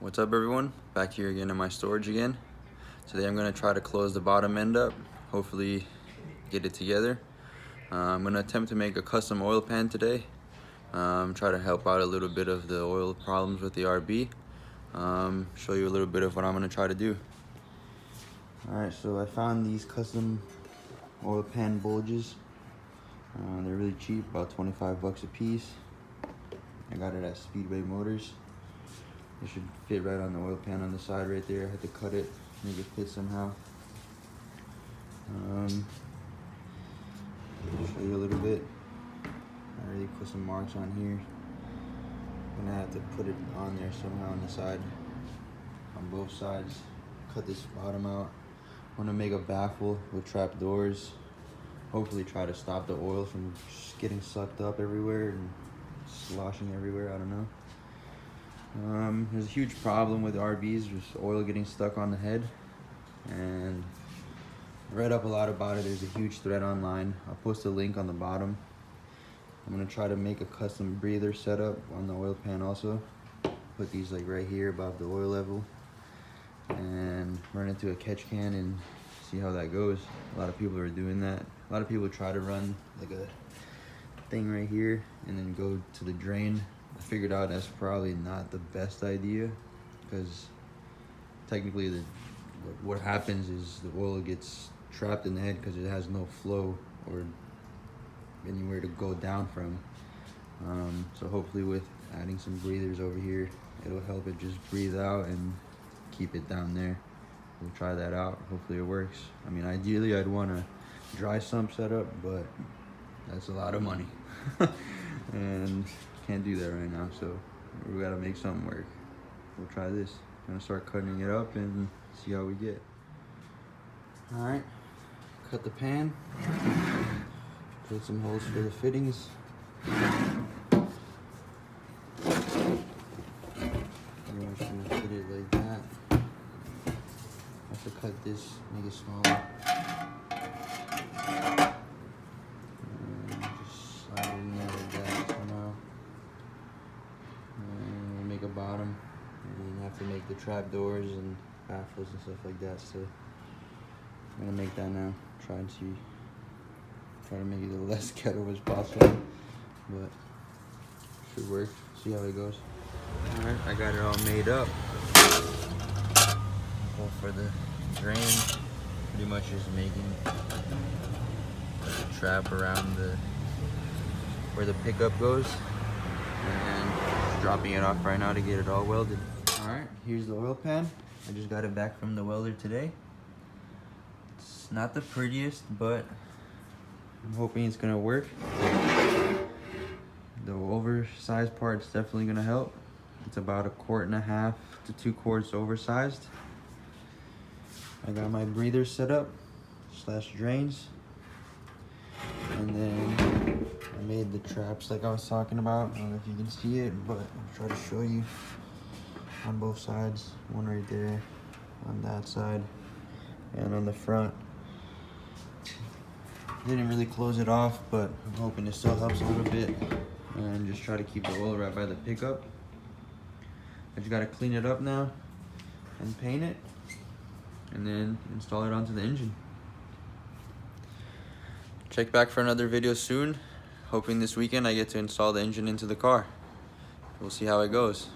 What's up everyone? Back here again in my storage again. Today I'm going to try to close the bottom end up, hopefully get it together. I'm going to attempt to make a custom oil pan today. Try to help out a little bit of the oil problems with the RB. Show you a little bit of what I'm going to try to do. Alright, so I found these custom oil pan bulges. They're really cheap, about 25 bucks a piece. I got it at Speedway Motors. It should fit right on the oil pan on the side right there. I had to cut it, make it fit somehow. I'll show you a little bit. I already put some marks on here. I'm gonna have to put it on there somehow on the side, on both sides. Cut this bottom out. I want to make a baffle with trap doors. Hopefully try to stop the oil from just getting sucked up everywhere and sloshing everywhere, I don't know. There's a huge problem with RBs, just oil getting stuck on the head, and I read up a lot about it. There's a huge thread online. I'll post a link on the bottom. I'm gonna try to make a custom breather setup on the oil pan also. Put these like right here above the oil level and run it through a catch can and see how that goes. A lot of people are doing that. A lot of people try to run like a thing right here and then go to the drain. I figured out that's probably not the best idea, because technically what happens is the oil gets trapped in the head because it has no flow or anywhere to go down from. So hopefully with adding some breathers over here, it'll help it just breathe out and keep it down there. We'll try that out. Hopefully it works. I mean, ideally I'd want a dry sump setup, but that's a lot of money. And can't do that right now, so we gotta make something work. We'll try this. I'm gonna start cutting it up and see how we get. All right, cut the pan, put some holes for the fittings. Pretty much gonna fit it like that. I have to cut this, make it smaller. Bottom, and then have to make the trap doors and baffles and stuff like that. So I'm gonna make that now. Try to make it the less ghetto as possible, but should work. See how it goes. All right, I got it all made up. Go for the drain. Pretty much just making a trap around where the pickup goes, and dropping it off right now to get it all welded. All right, here's the oil pan. I just got it back from the welder today. It's not the prettiest, but I'm hoping it's gonna work. The oversized part's definitely gonna help. It's about 1.5 to 2 quarts oversized. I got my breather set up / drains, and then I made the traps like I was talking about. I don't know if you can see it, but I'll try to show you on both sides. One right there on that side and on the front. Didn't really close it off, but I'm hoping it still helps a little bit. And just try to keep the oil right by the pickup. I just gotta clean it up now and paint it, and then install it onto the engine. Check back for another video soon. Hoping this weekend I get to install the engine into the car. We'll see how it goes.